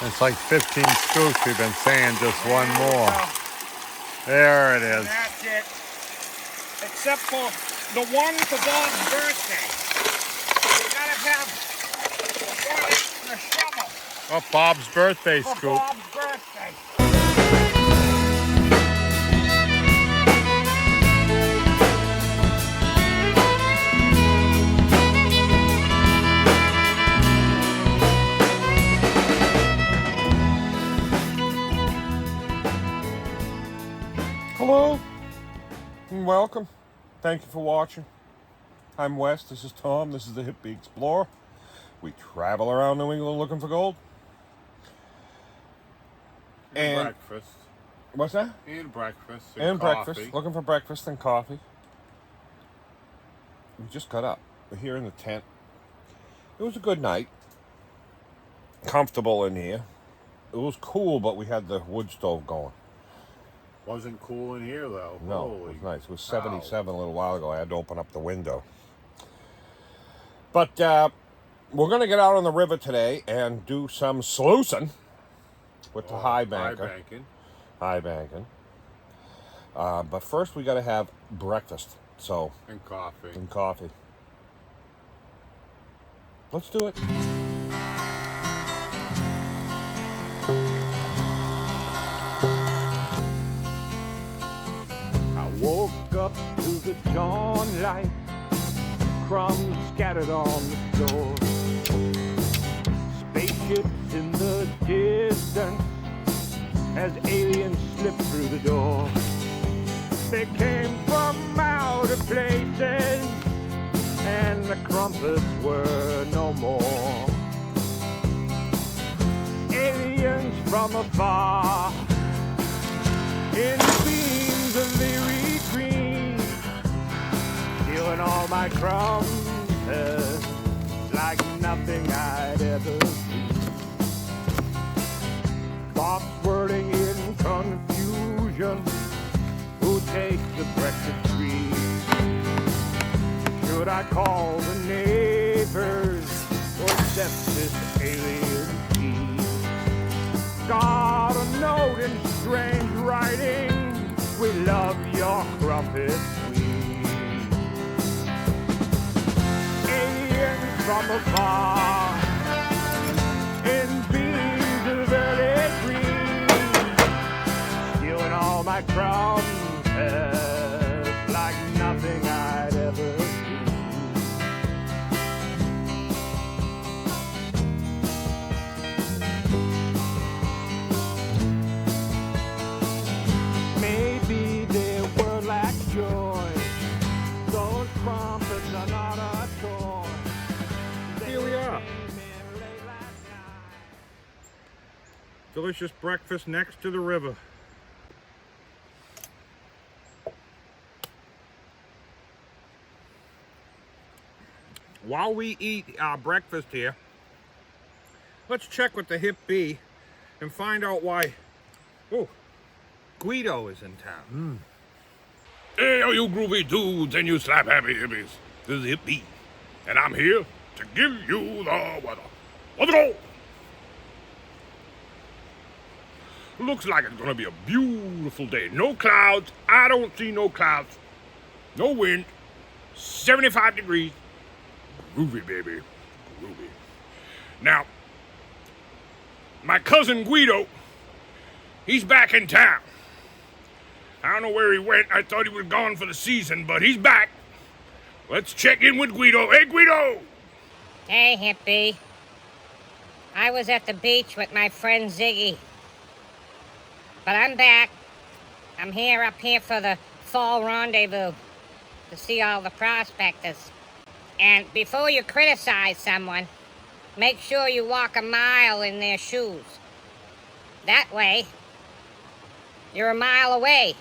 It's like 15 scoops. We've been saying just one There you more. go. There it And is. that's it. Except for the one for Bob's birthday. We gotta have one extra shovel Oh, Bob's birthday for scoop. Bob's birthday. Hello and welcome. Thank you for watching. I'm Wes, this is Tom, this is the Hippie Explorer. We travel around New England looking for gold. And breakfast. what's that? And breakfast. And coffee. breakfast. Looking for breakfast and coffee. We just got up. We're here in the tent. It was a good night. Comfortable in here. It was cool, but we had the wood stove going. Wasn't cool in here though. No, Holy it was nice. It was cow. 77 a little while ago. I had to open up the window. But we're going to get out on the river today and do some sluicing with the high banker. High banking. But first we got to have breakfast. So And coffee. and coffee. Let's do it. I woke up to the dawn light, crumbs scattered on the floor. Spaceships in the distance as aliens slipped through the door. They came from outer places and the crumpets were no more. Aliens from afar in beams of eerie green, stealing all my crumbs like nothing I'd ever seen. Thoughts swirling in confusion, who takes the breakfast tree? Should I call the neighbors or set this alien key? Got a note in strange writing, we love your crumpet sweet. Aliens from afar, in beams of early green, stealing all my crumbs like nothing I'd ever seen. Maybe they were like joy. Those crumpets are not a toy. Here we are. Delicious breakfast next to the river. While we eat our breakfast here, let's check with the Hip Bee and find out why Guido is in town. Hey, all you groovy dudes and you slap happy hippies. This is Hip Bee, and I'm here to give you the weather. Let's go! Looks like it's gonna be a beautiful day. No clouds. I don't see no clouds. No wind. 75 degrees. Groovy, baby. Groovy. Now, my cousin Guido, he's back in town. I don't know where he went. I thought he was gone for the season, but he's back. Let's check in with Guido. Hey, Guido! Hey, hippie. I was at the beach with my friend Ziggy. But I'm back. I'm up here for the fall rendezvous to see all the prospectors. And before you criticize someone, make sure you walk a mile in their shoes. That way, you're a mile away,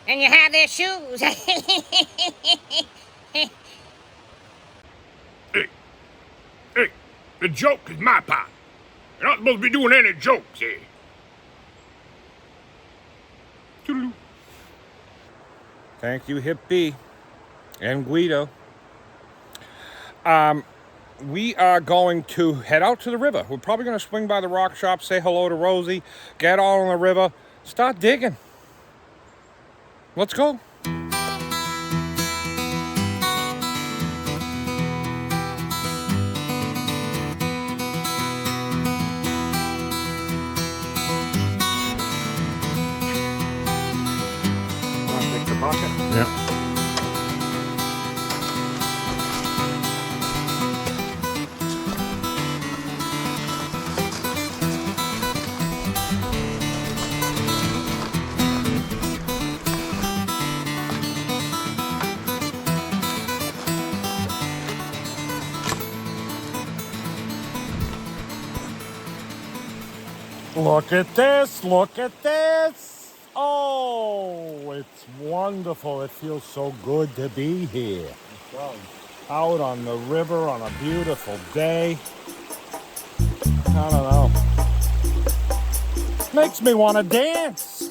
and you have their shoes. Hey, the joke is my part. You're not supposed to be doing any jokes here. Toodaloo. Thank you, Hip Bee and Guido. we are going to head out to the river. We're probably going to swing by the rock shop, say hello to Rosie, get all on the river, start digging. Let's go. Want to take the bucket? Yeah. Look at this, look at this. Oh, it's wonderful. It feels so good to be here. Out on the river on a beautiful day. I don't know. Makes me want to dance.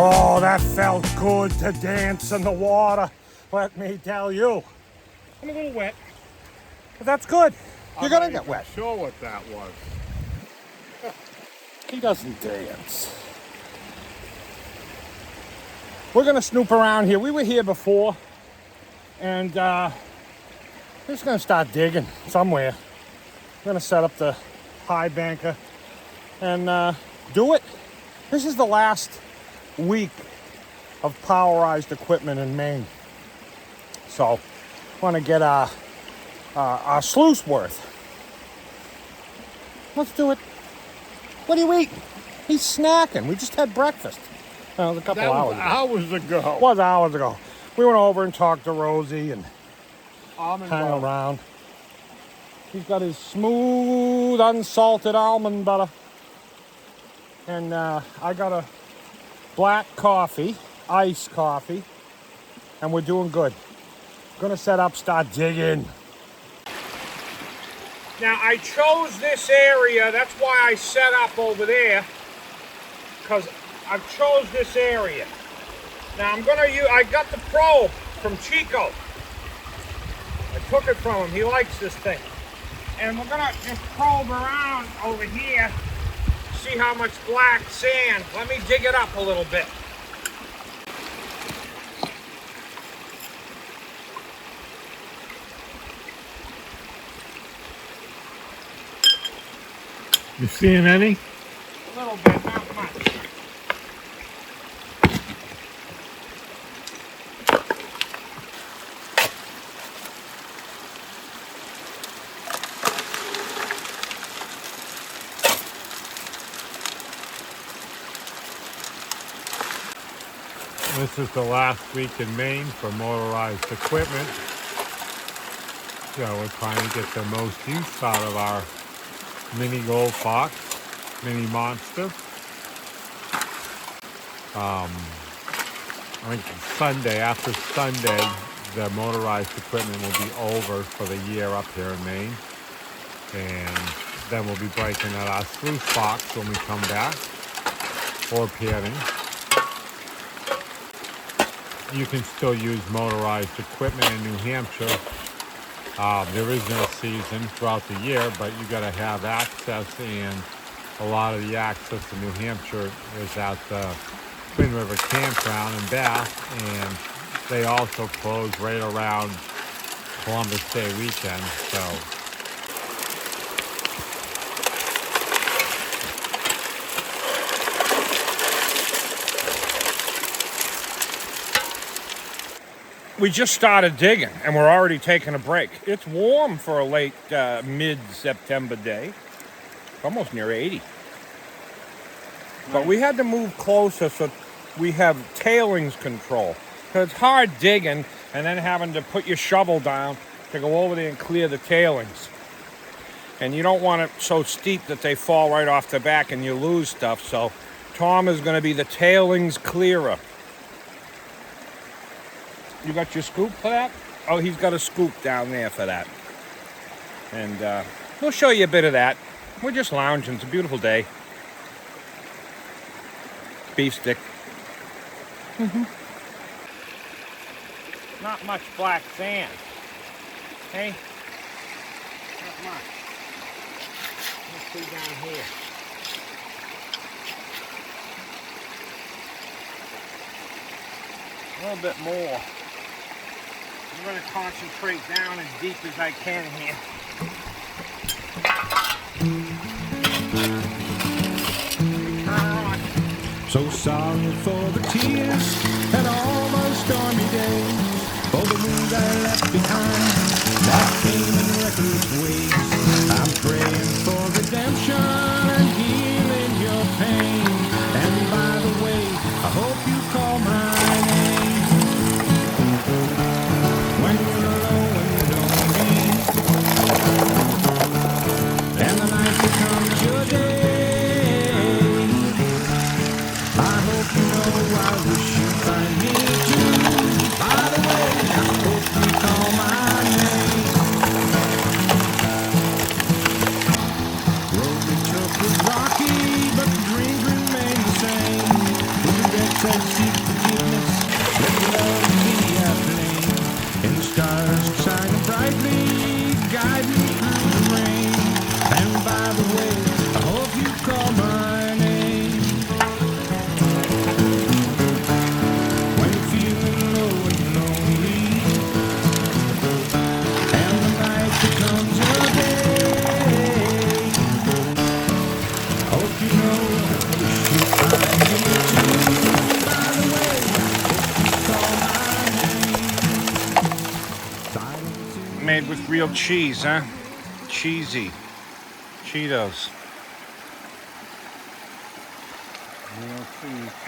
Oh, that felt good to dance in the water. Let me tell you. I'm a little wet, but that's good. You're gonna get wet. Sure what that was. He doesn't dance. We're gonna snoop around here. We were here before, and we're just gonna start digging somewhere. We're gonna set up the high banker and do it. This is the last week of powerized equipment in Maine, so want to get our sluice worth. Let's do it. What are you eating? He's snacking. We just had breakfast. It was a couple hours ago. Hours ago. It was hours ago. We went over and talked to Rosie and Almond hang butter. around. He's got his smooth, unsalted almond butter. And I got a black coffee, iced coffee, and we're doing good. Gonna set up, start digging. Now I chose this area, that's why I set up over there, because I chose this area. Now I'm gonna use, I got the probe from Chico. I took it from him, he likes this thing. And we're gonna just probe around over here, see how much black sand. Let me dig it up a little bit. You seeing any? A little bit, not much. This is the last week in Maine for motorized equipment. So we're trying to get the most use out of our mini gold fox, mini monster. I think Sunday, after Sunday, the motorized equipment will be over for the year up here in Maine. And then we'll be breaking out our sluice box when we come back, or panning. You can still use motorized equipment in New Hampshire. There is no season throughout the year, but you got to have access, and a lot of the access to New Hampshire is at the Twin River Campground in Bath, and they also close right around Columbus Day weekend. So we just started digging and we're already taking a break. It's warm for a late mid-September day. Almost near 80. But we had to move closer so we have tailings control. So it's hard digging and then having to put your shovel down to go over there and clear the tailings. And you don't want it so steep that they fall right off the back and you lose stuff. So Tom is going to be the tailings clearer. You got your scoop for that? Oh, he's got a scoop down there for that. And we'll show you a bit of that. We're just lounging. It's a beautiful day. Beef stick. Not much black sand. Hey? Not much. Let's see down here. A little bit more. I'm going to concentrate down as deep as I can here. So sorry for the tears and all my stormy days, for the wounds I left behind that came in reckless ways. I'm praying for redemption and healing your pain. And by the way, I hope you call my name when you're alone and lonely, and the night becomes your day. I wish you'd find me too. By the way, I hope you call my name. Road we took was rocky, but the dreams remain the same. Regrets and seek forgiveness, let love be our flame. And the stars shining brightly, guide me through the rain. And by the way, I hope you call my name. Made with real cheese, huh? Cheesy. Cheetos.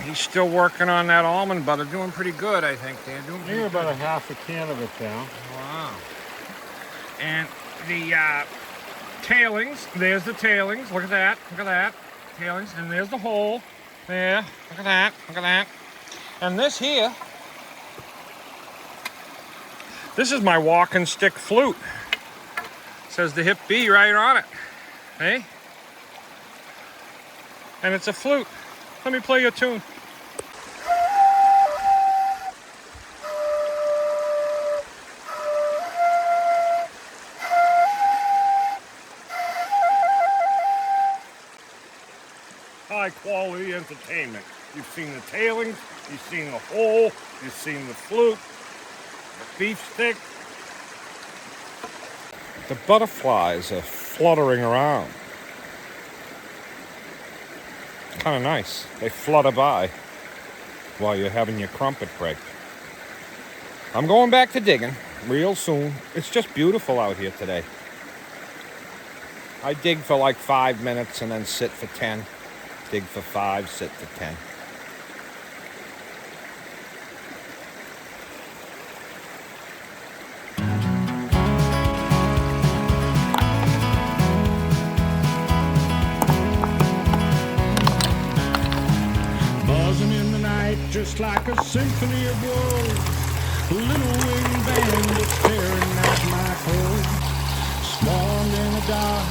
He's still working on that almond butter, doing pretty good, I think. They're doing pretty You're good. about a half a can of it down. Wow. And the tailings, there's the tailings. Look at that, look at that. Tailings, and there's the hole. There, look at that, look at that. And this here, this is my walking stick flute. Says the hip B right on it. Hey? And it's a flute. Let me play you a tune. High quality entertainment. You've seen the tailings, you've seen the hole, you've seen the flute, the beef stick. The butterflies are fluttering around. Kind of nice. They flutter by while you're having your crumpet break. I'm going back to digging real soon. It's just beautiful out here today. I dig for like 5 minutes and then sit for 10. Dig for 5, sit for 10. Buzzing in the night just like a symphony of woe. A little winged band that's tearing at my core. Spawned in the dark,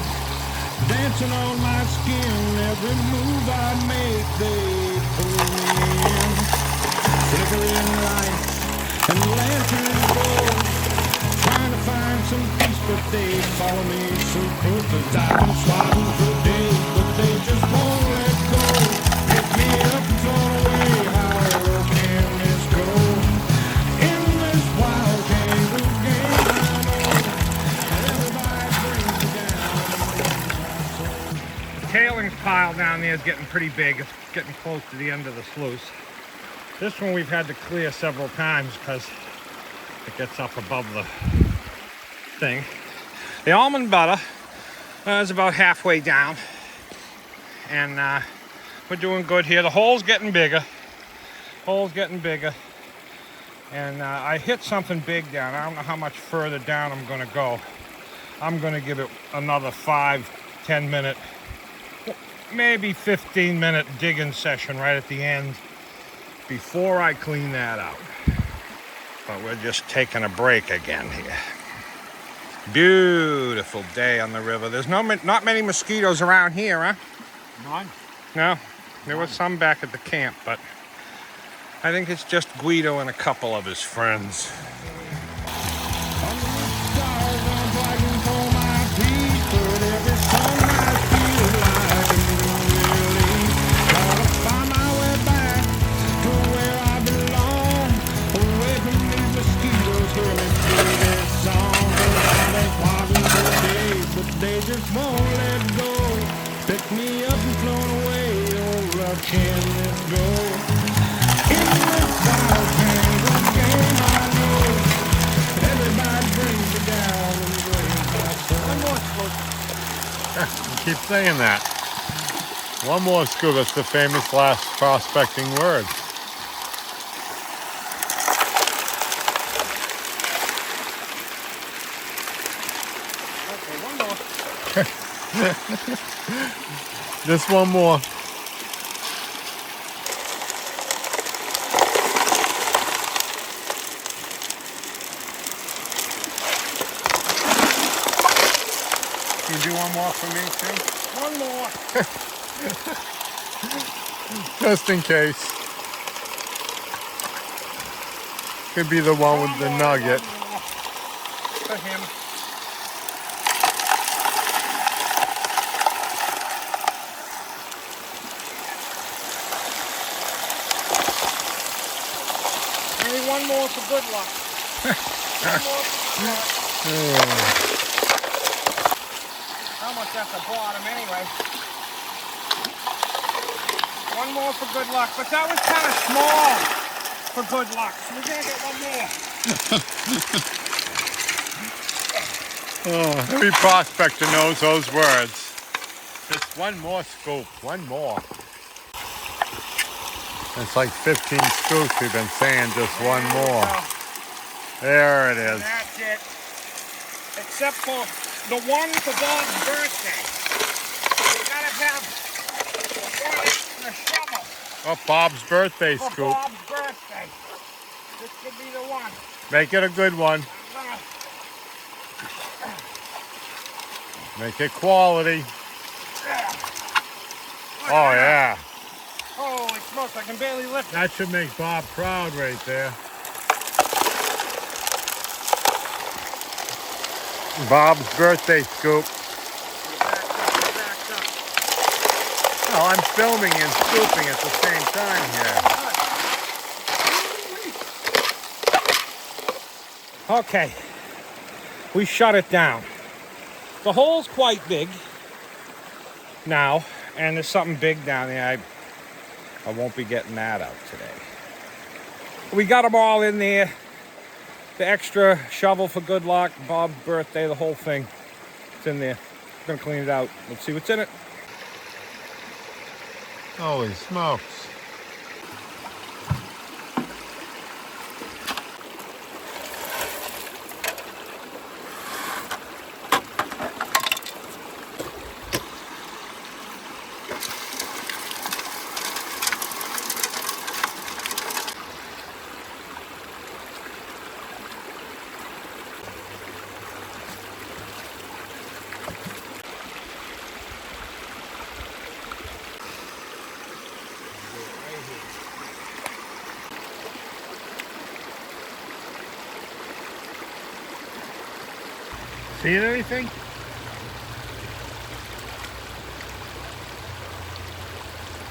dancing on my skin. Every move I make, they pull me in. Flickering lights and lanterns glow, trying to find some peace, but they follow me so close. Cause I've been swatting for days, but they just won't let go. Pick me up and throw away. How low can this go? In this wild kangaroo game, I know that everybody brings me down. The tailings pile down there is getting pretty big. It's getting close to the end of the sluice. This one we've had to clear several times because It gets up above the thing. The almond butter is about halfway down, and we're doing good here. The hole's getting bigger. And I hit something big down. I don't know how much further down I'm going to go. I'm going to give it another 5-10 minute, maybe 15-minute digging session right at the end before I clean that out. But we're just taking a break again here. Beautiful day on the river. There's not many mosquitoes around here, huh? None. No, there was some back at the camp, but I think it's just Guido and a couple of his friends. They just won't let go. Pick me up and flown away. Oh, love, can let go. In this wild tangled game, I know everybody brings me down and brings my soul. One more scoop. You keep saying that. One more scoop. That's the famous last prospecting word. Okay, one more. Just one more. Can you do one more for me, too? One more. Just in case. Could be the one with the nugget. For him. Maybe one more for good luck. One more for good luck. Almost at the bottom anyway. One more for good luck, but that was kind of small for good luck. So we're gonna get one more. Every prospector knows those words. Just one more scoop, one more. It's like 15 scoops we've been saying, just one more. There it is. That's it. Except for the one for Bob's birthday. You gotta have the one and a shovel Oh, Bob's birthday for scoop. Bob's birthday. This could be the one. Make it a good one. I'm gonna Make it quality. Oh, yeah. Holy smokes, I can barely lift it. That should make Bob proud right there. Bob's birthday scoop. Backed up. Oh, I'm filming and scooping at the same time here. Okay, we shut it down. The hole's quite big now, and there's something big down there. I won't be getting that out today. We got them all in there. The extra shovel for good luck, Bob's birthday, the whole thing. It's in there. I'm gonna clean it out. Let's see what's in it. Holy smokes. Seeing anything?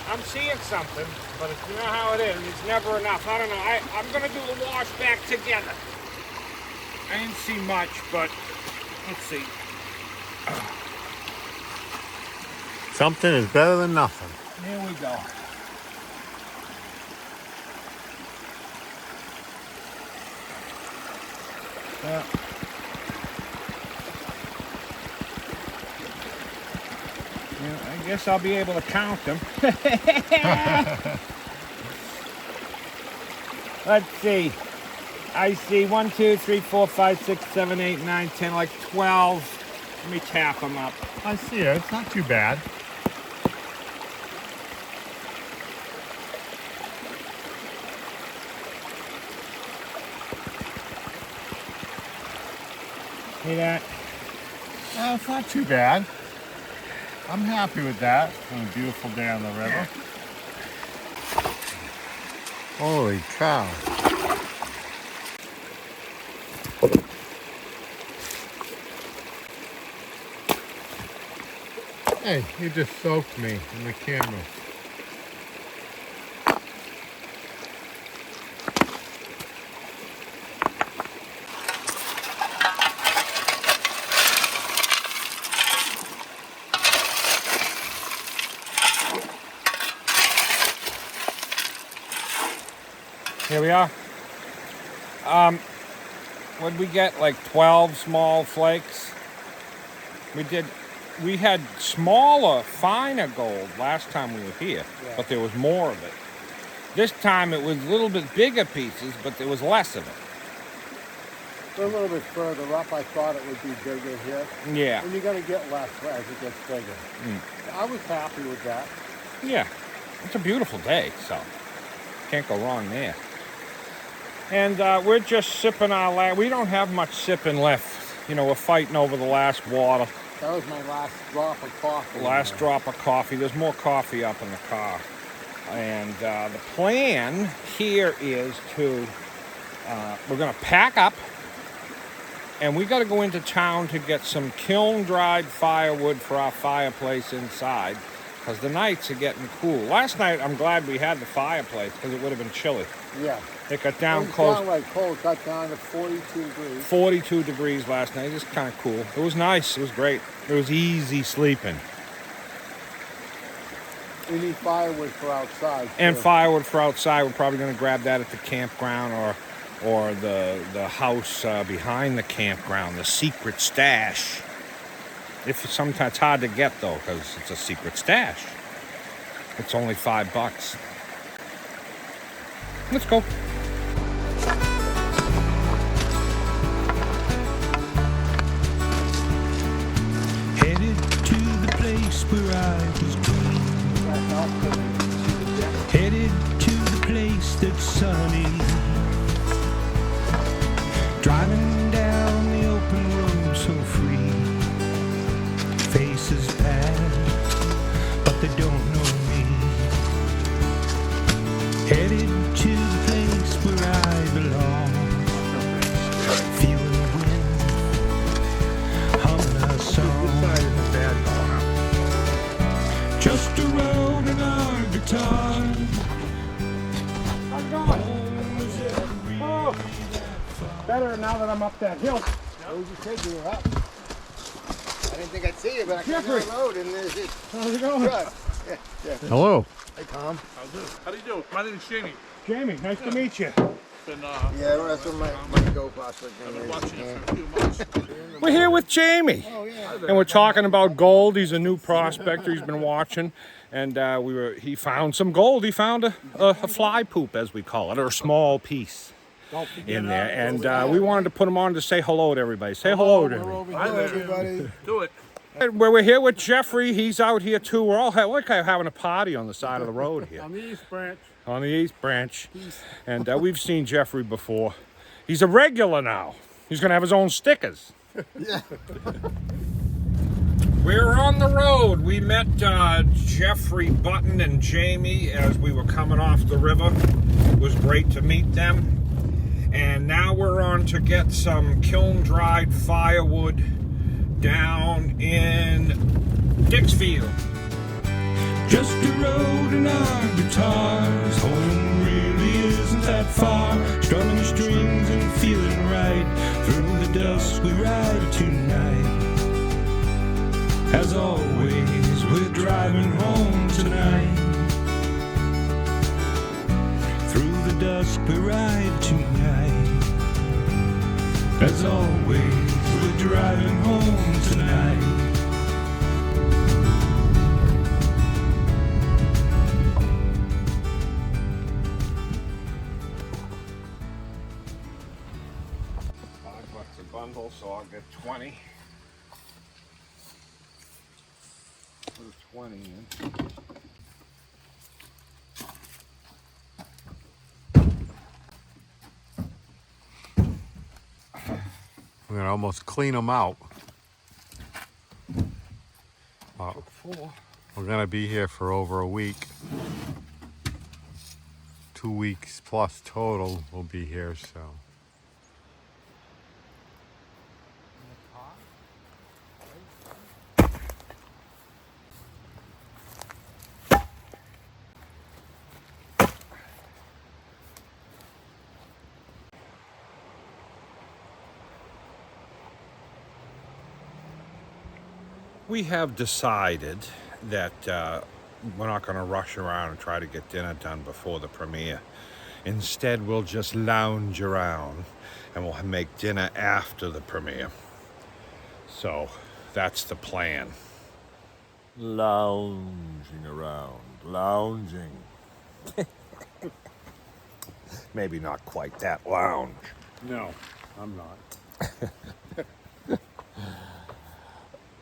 I'm seeing something, but you know how it is. It's never enough. I don't know. I'm going to do the wash back together. I didn't see much, but let's see. Something is better than nothing. Here we go. Yeah. Yeah, I guess I'll be able to count them. Let's see. I see 1, 2, 3, 4, 5, 6, 7, 8, 9, 10, like 12. Let me tap them up. I see it. It's not too bad. See that? No, it's not too bad. I'm happy with that. It's a beautiful day on the river. Holy cow. Hey, you just soaked me in the camera. Here we are. What'd we get? Like 12 small flakes? We had smaller, finer gold last time we were here, but there was more of it. This time it was a little bit bigger pieces, but there was less of it. A little bit further up, I thought it would be bigger here. Yeah. And you're going to get less as it gets bigger. I was happy with that. Yeah. It's a beautiful day, so can't go wrong there. And we're just sipping our last. We don't have much sipping left. You know, we're fighting over the last water. That was my last drop of coffee. Last drop of coffee. There's more coffee up in the car. And the plan here is to, we're going to pack up. And we got to go into town to get some kiln-dried firewood for our fireplace inside. Because the nights are getting cool. Last night, I'm glad we had the fireplace because it would have been chilly. Yeah. It got down It close. down like cold, got down to 42 degrees. 42 degrees last night. It was kind of cool. It was nice. It was great. It was easy sleeping. We need firewood for outside. And too. firewood for outside. We're probably going to grab that at the campground or the house behind the campground, the secret stash. Sometimes it's hard to get though because it's a secret stash. It's only $5. Let's go. Headed to the place where I was born. Headed to the place that's sunny. Driving down the open road so free. Faces pass, but they don't know me. Headed to the place where I belong. Feeling the wind, humming a song. Just a road and our guitar. Oh, better now that I'm up that hill. Where would you say you were up? I didn't think I'd see you, but I came down the road and there's it. How's it going? Good. Yeah. Hello. Hey, Tom. How do you do? My name is Jamie. Jamie, nice to meet you. Been, Yeah, that's what my go prospecting been is. watching you Yeah. for a few months. We're here with Jamie. Oh, yeah. And we're talking about gold. He's a new prospector. He's been watching, and he found some gold. He found a fly poop, as we call it, or a small piece in there. And we wanted to put him on to say hello to everybody. Say hello to everybody. Hello, everybody. Do it. We're here with Jeffrey. He's out here too. We're all having a party on the side of the road here. On the East Branch. On the East Branch. And we've seen Jeffrey before. He's a regular now. He's going to have his own stickers. Yeah. We're on the road. We met Jeffrey Button and Jamie as we were coming off the river. It was great to meet them. And now we're on to get some kiln-dried firewood down in Dixfield. Just a road and our guitars. Home really isn't that far. Strumming the strings and feeling right. Through the dusk we ride tonight. As always, we're driving home tonight. Through the dusk we ride tonight. As always, we're driving home tonight. $5 a bundle, so I'll get 20. Put a 20 in. We're gonna almost clean them out. Took 4. We're gonna be here for over a week. 2 weeks plus total will be here, so. We have decided that we're not going to rush around and try to get dinner done before the premiere. Instead, we'll just lounge around and we'll make dinner after the premiere. So that's the plan. Lounging around, lounging. Maybe not quite that lounge. No, I'm not.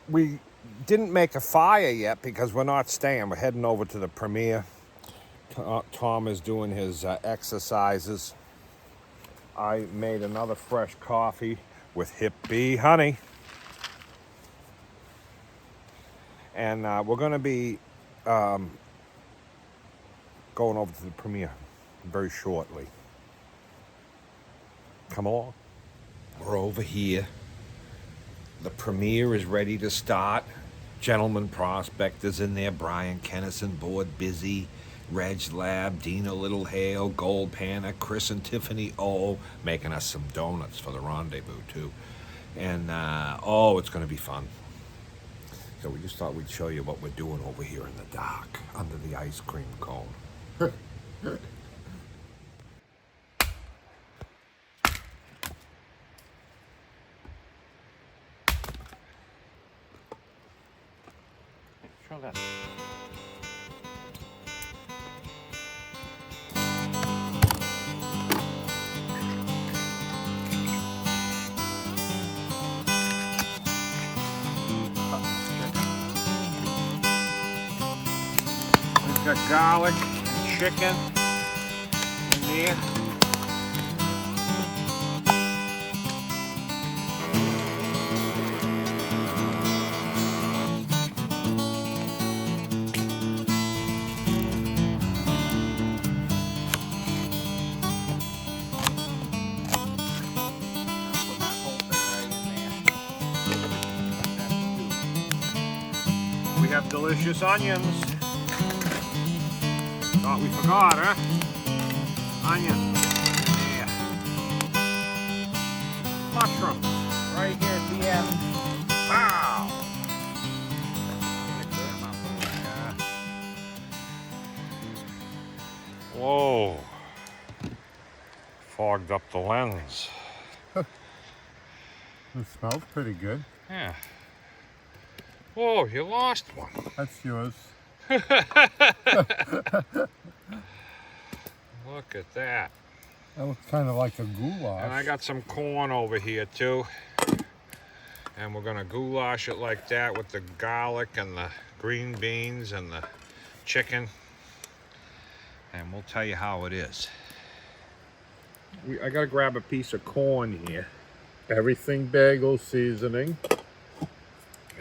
We didn't make a fire yet because we're not staying. We're heading over to the premiere. Tom is doing his exercises. I made another fresh coffee with hip bee honey. And we're going to be going over to the premiere very shortly. Come on. We're over here. The premiere is ready to start. Gentlemen prospectors in there. Brian Kennison, Board Busy, Reg Lab, Dina Little Hale, Gold Panda, Chris and Tiffany O, making us some donuts for the rendezvous too. And it's going to be fun. So we just thought we'd show you what we're doing over here in the dark under the ice cream cone. Show that. We've got garlic and chicken in there. We have delicious onions. Thought we forgot, huh? Onion. Yeah. Mushrooms. Right here at the end. Wow. Whoa. Fogged up the lens. It smells pretty good. Yeah. Whoa, you lost one. That's yours. Look at that. That looks kind of like a goulash. And I got some corn over here too. And we're gonna goulash it like that with the garlic and the green beans and the chicken. And we'll tell you how it is. I gotta grab a piece of corn here. Everything bagel seasoning.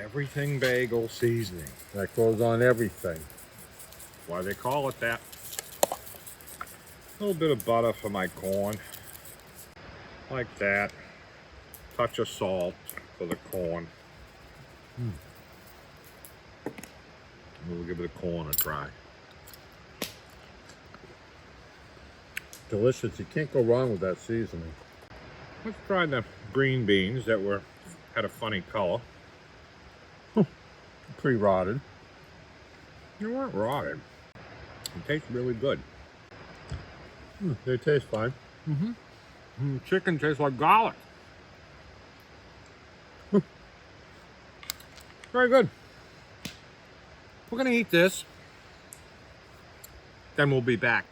Everything bagel seasoning. That goes on everything. Why they call it that. A little bit of butter for my corn. Like that. Touch of salt for the corn. We'll give the corn a try. Delicious. You can't go wrong with that seasoning. Let's try the green beans that had a funny color. Pre-rotted. They weren't rotted. It tastes really good. They taste fine. Chicken tastes like garlic. Very good. We're gonna eat this. Then we'll be back.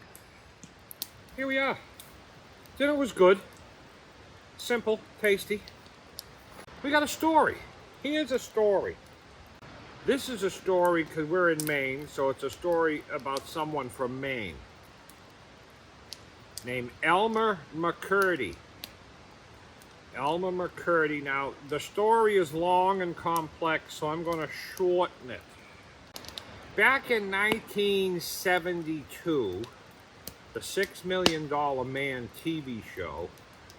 Here we are. Dinner was good. Simple, tasty. We got a story. Here's a story. This is a story because we're in Maine, so it's a story about someone from Maine named Elmer McCurdy. Elmer McCurdy. Now, the story is long and complex, so I'm going to shorten it. Back in 1972, the $6 Million Man TV show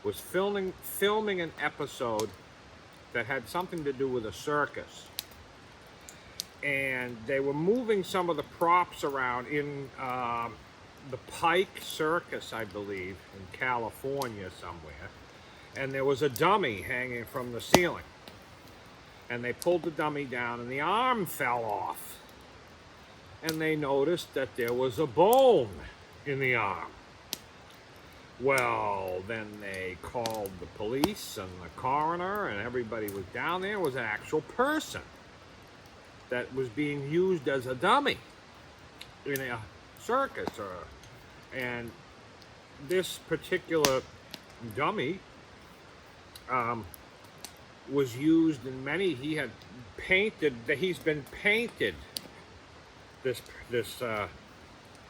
was filming an episode that had something to do with a circus. And they were moving some of the props around in the Pike Circus, I believe, in California somewhere. And there was a dummy hanging from the ceiling. And they pulled the dummy down and the arm fell off. And they noticed that there was a bone in the arm. Well, then they called the police and the coroner, and everybody was down there. It was an actual person that was being used as a dummy in a circus. And this particular dummy was used in many. He had painted. He's been painted. It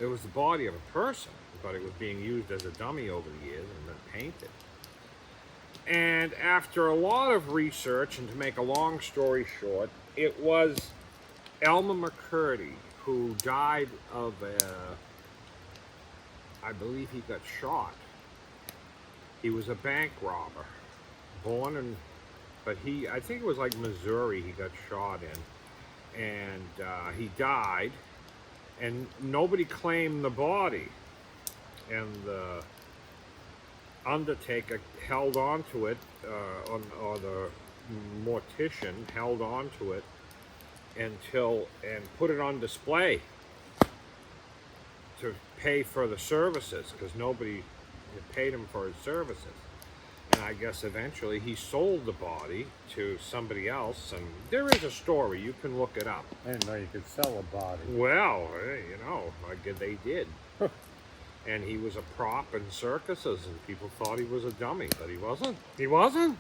was the body of a person, but it was being used as a dummy over the years and been painted. And after a lot of research, and to make a long story short, it was Elmer McCurdy who died of I believe he got shot. He was a bank robber, I think it was like Missouri he got shot in. And he died, and nobody claimed the body. And the undertaker held on to it, or the mortician held on to it and put it on display to pay for the services, because nobody had paid him for his services. And I guess eventually he sold the body to somebody else, and there is a story, you can look it up. I didn't know you could sell a body. Well, I guess they did. And he was a prop in circuses, and people thought he was a dummy, but he wasn't. He wasn't.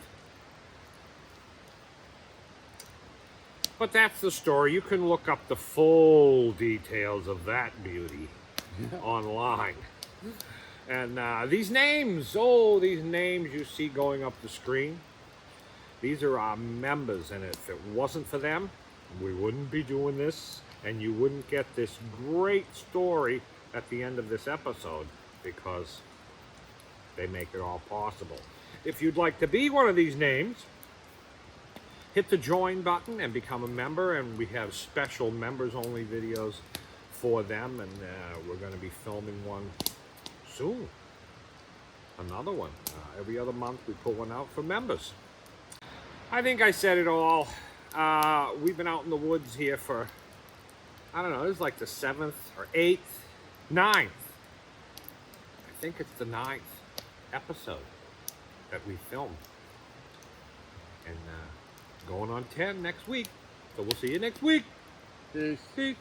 But that's the story. You can look up the full details of that beauty online. And these names you see going up the screen, these are our members, and if it wasn't for them, we wouldn't be doing this, and you wouldn't get this great story at the end of this episode, because they make it all possible. If you'd like to be one of these names, hit the join button and become a member, and we have special members-only videos for them, and we're going to be filming one soon. Another one. Every other month we put one out for members. I think I said it all. We've been out in the woods here for, I don't know, this is like the 7th or 8th, 9th. I think it's the 9th episode that we filmed. And going on 10 next week. So we'll see you next week. Peace. Peace.